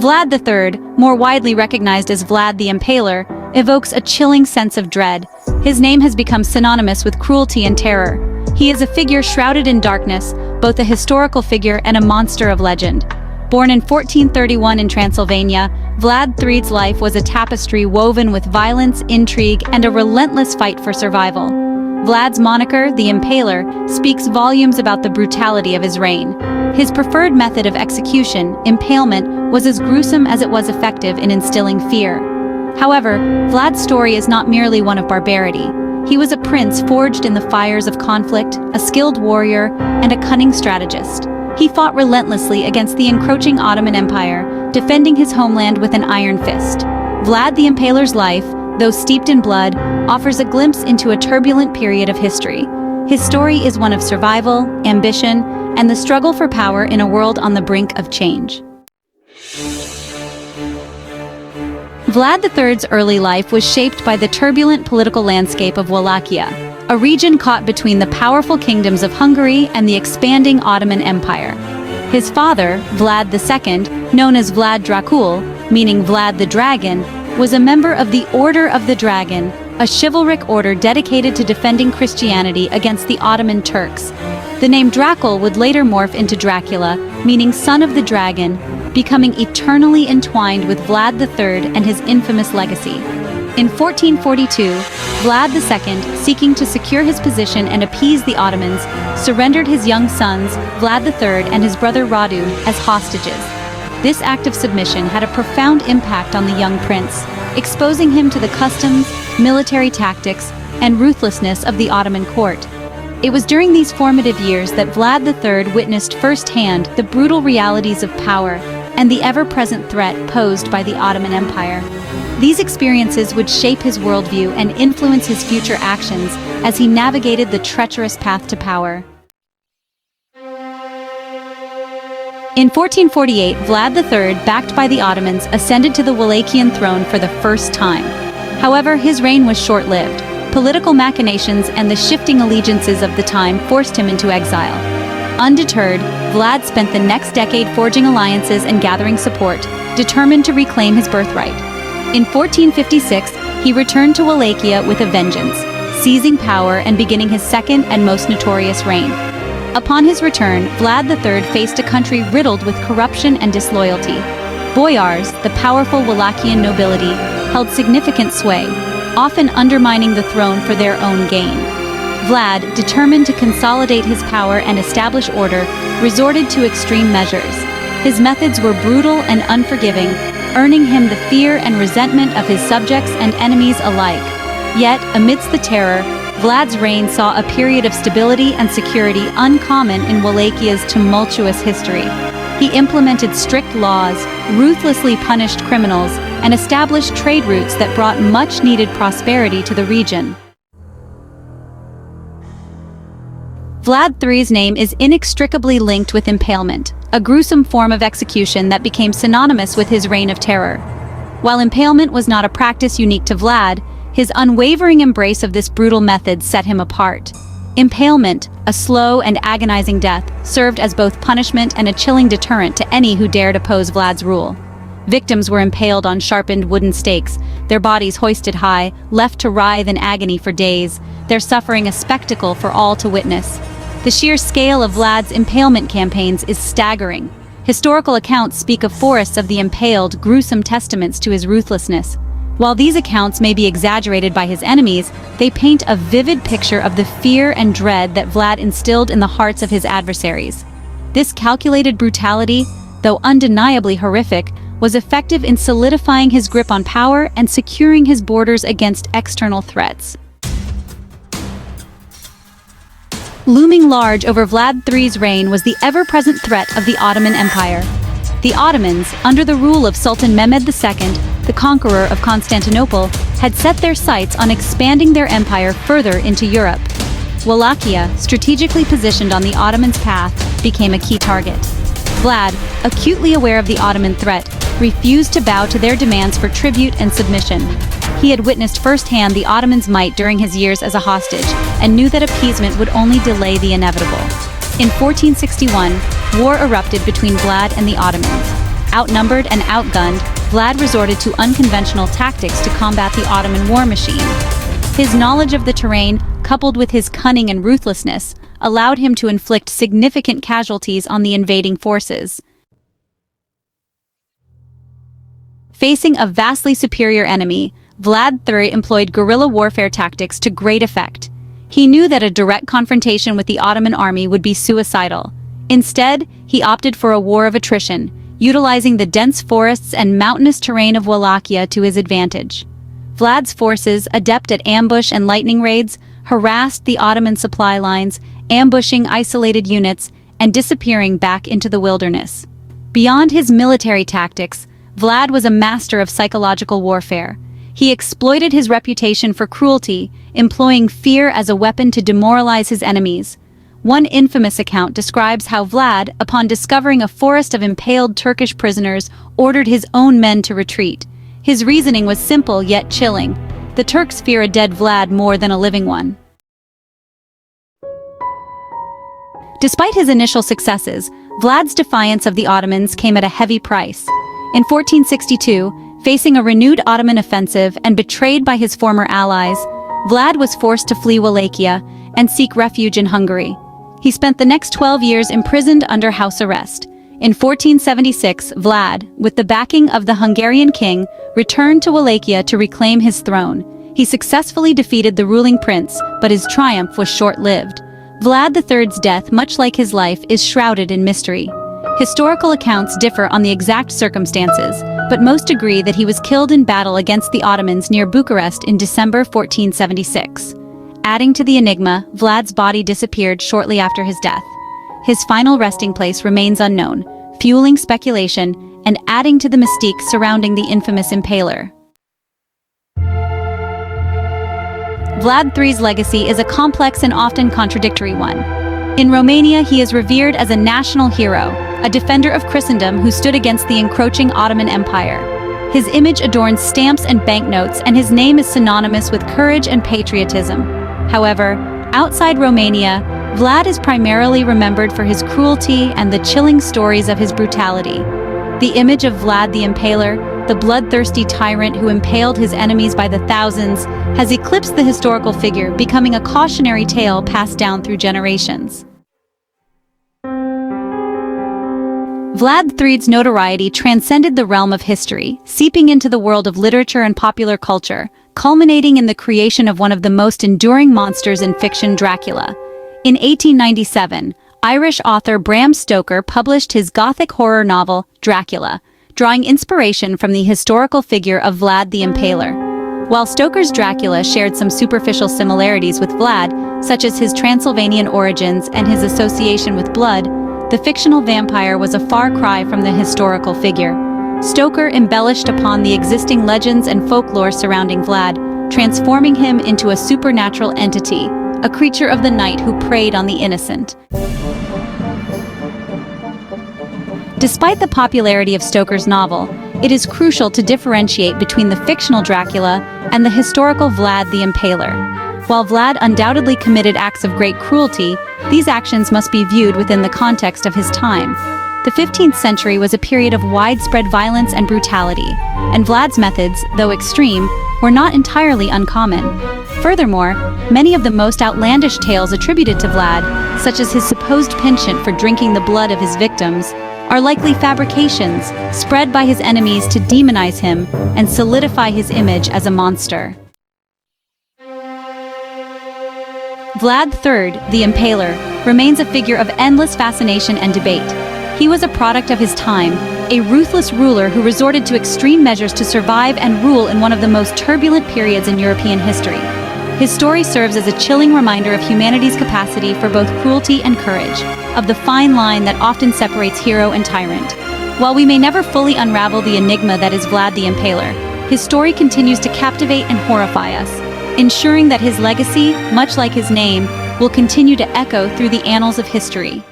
Vlad III, more widely recognized as Vlad the Impaler, evokes a chilling sense of dread. His name has become synonymous with cruelty and terror. He is a figure shrouded in darkness, both a historical figure and a monster of legend. Born in 1431 in Transylvania, Vlad III's life was a tapestry woven with violence, intrigue, and a relentless fight for survival. Vlad's moniker, the Impaler, speaks volumes about the brutality of his reign. His preferred method of execution, impalement, was as gruesome as it was effective in instilling fear. However, Vlad's story is not merely one of barbarity. He was a prince forged in the fires of conflict, a skilled warrior, and a cunning strategist. He fought relentlessly against the encroaching Ottoman Empire, defending his homeland with an iron fist. Vlad the Impaler's life, though steeped in blood, offers a glimpse into a turbulent period of history. His story is one of survival, ambition, and the struggle for power in a world on the brink of change. Vlad III's early life was shaped by the turbulent political landscape of Wallachia, a region caught between the powerful kingdoms of Hungary and the expanding Ottoman Empire. His father, Vlad II, known as Vlad Dracula, meaning Vlad the Dragon, was a member of the Order of the Dragon, a chivalric order dedicated to defending Christianity against the Ottoman Turks. The name Dracula would later morph into Dracula, meaning son of the dragon, becoming eternally entwined with Vlad III and his infamous legacy. In 1442, Vlad II, seeking to secure his position and appease the Ottomans, surrendered his young sons, Vlad III and his brother Radu, as hostages. This act of submission had a profound impact on the young prince, exposing him to the customs, military tactics, and ruthlessness of the Ottoman court. It was during these formative years that Vlad III witnessed firsthand the brutal realities of power and the ever-present threat posed by the Ottoman Empire. These experiences would shape his worldview and influence his future actions as he navigated the treacherous path to power. In 1448, Vlad III, backed by the Ottomans, ascended to the Wallachian throne for the first time. However, his reign was short-lived. Political machinations and the shifting allegiances of the time forced him into exile. Undeterred, Vlad spent the next decade forging alliances and gathering support, determined to reclaim his birthright. In 1456, he returned to Wallachia with a vengeance, seizing power and beginning his second and most notorious reign. Upon his return, Vlad III faced a country riddled with corruption and disloyalty. Boyars, the powerful Wallachian nobility, held significant sway, often undermining the throne for their own gain. Vlad, determined to consolidate his power and establish order, resorted to extreme measures. His methods were brutal and unforgiving, earning him the fear and resentment of his subjects and enemies alike. Yet, amidst the terror, Vlad's reign saw a period of stability and security uncommon in Wallachia's tumultuous history. He implemented strict laws, ruthlessly punished criminals, and established trade routes that brought much-needed prosperity to the region. Vlad III's name is inextricably linked with impalement, a gruesome form of execution that became synonymous with his reign of terror. While impalement was not a practice unique to Vlad, his unwavering embrace of this brutal method set him apart. Impalement, a slow and agonizing death, served as both punishment and a chilling deterrent to any who dared oppose Vlad's rule. Victims were impaled on sharpened wooden stakes, their bodies hoisted high, left to writhe in agony for days, their suffering a spectacle for all to witness. The sheer scale of Vlad's impalement campaigns is staggering. Historical accounts speak of forests of the impaled, gruesome testaments to his ruthlessness. While these accounts may be exaggerated by his enemies, they paint a vivid picture of the fear and dread that Vlad instilled in the hearts of his adversaries. This calculated brutality, though undeniably horrific, was effective in solidifying his grip on power and securing his borders against external threats. Looming large over Vlad III's reign was the ever-present threat of the Ottoman Empire. The Ottomans, under the rule of Sultan Mehmed II, the conqueror of Constantinople, had set their sights on expanding their empire further into Europe. Wallachia, strategically positioned on the Ottomans' path, became a key target. Vlad, acutely aware of the Ottoman threat, refused to bow to their demands for tribute and submission. He had witnessed firsthand the Ottomans' might during his years as a hostage, and knew that appeasement would only delay the inevitable. In 1461, war erupted between Vlad and the Ottomans. Outnumbered and outgunned, Vlad resorted to unconventional tactics to combat the Ottoman war machine. His knowledge of the terrain, coupled with his cunning and ruthlessness, allowed him to inflict significant casualties on the invading forces. Facing a vastly superior enemy, Vlad III employed guerrilla warfare tactics to great effect. He knew that a direct confrontation with the Ottoman army would be suicidal. Instead, he opted for a war of attrition, utilizing the dense forests and mountainous terrain of Wallachia to his advantage. Vlad's forces, adept at ambush and lightning raids, harassed the Ottoman supply lines, ambushing isolated units and disappearing back into the wilderness. Beyond his military tactics, Vlad was a master of psychological warfare. He exploited his reputation for cruelty, employing fear as a weapon to demoralize his enemies. One infamous account describes how Vlad, upon discovering a forest of impaled Turkish prisoners, ordered his own men to retreat. His reasoning was simple yet chilling. The Turks fear a dead Vlad more than a living one. Despite his initial successes, Vlad's defiance of the Ottomans came at a heavy price. In 1462, facing a renewed Ottoman offensive and betrayed by his former allies, Vlad was forced to flee Wallachia and seek refuge in Hungary. He spent the next 12 years imprisoned under house arrest. In 1476, Vlad, with the backing of the Hungarian king, returned to Wallachia to reclaim his throne. He successfully defeated the ruling prince, but his triumph was short-lived. Vlad III's death, much like his life, is shrouded in mystery. Historical accounts differ on the exact circumstances, but most agree that he was killed in battle against the Ottomans near Bucharest in December 1476. Adding to the enigma, Vlad's body disappeared shortly after his death. His final resting place remains unknown, fueling speculation and adding to the mystique surrounding the infamous Impaler. Vlad III's legacy is a complex and often contradictory one. In Romania, he is revered as a national hero, a defender of Christendom who stood against the encroaching Ottoman Empire. His image adorns stamps and banknotes, and his name is synonymous with courage and patriotism. However, outside Romania, Vlad is primarily remembered for his cruelty and the chilling stories of his brutality. The image of Vlad the Impaler, the bloodthirsty tyrant who impaled his enemies by the thousands, has eclipsed the historical figure, becoming a cautionary tale passed down through generations. Vlad III's notoriety transcended the realm of history, seeping into the world of literature and popular culture, culminating in the creation of one of the most enduring monsters in fiction, Dracula. In 1897, Irish author Bram Stoker published his Gothic horror novel, Dracula, drawing inspiration from the historical figure of Vlad the Impaler. While Stoker's Dracula shared some superficial similarities with Vlad, such as his Transylvanian origins and his association with blood, the fictional vampire was a far cry from the historical figure. Stoker embellished upon the existing legends and folklore surrounding Vlad, transforming him into a supernatural entity, a creature of the night who preyed on the innocent. Despite the popularity of Stoker's novel, it is crucial to differentiate between the fictional Dracula and the historical Vlad the Impaler. While Vlad undoubtedly committed acts of great cruelty, these actions must be viewed within the context of his time. The 15th century was a period of widespread violence and brutality, and Vlad's methods, though extreme, were not entirely uncommon. Furthermore, many of the most outlandish tales attributed to Vlad, such as his supposed penchant for drinking the blood of his victims, are likely fabrications spread by his enemies to demonize him and solidify his image as a monster. Vlad III, the Impaler, remains a figure of endless fascination and debate. He was a product of his time, a ruthless ruler who resorted to extreme measures to survive and rule in one of the most turbulent periods in European history. His story serves as a chilling reminder of humanity's capacity for both cruelty and courage, of the fine line that often separates hero and tyrant. While we may never fully unravel the enigma that is Vlad the Impaler, his story continues to captivate and horrify us, ensuring that his legacy, much like his name, will continue to echo through the annals of history.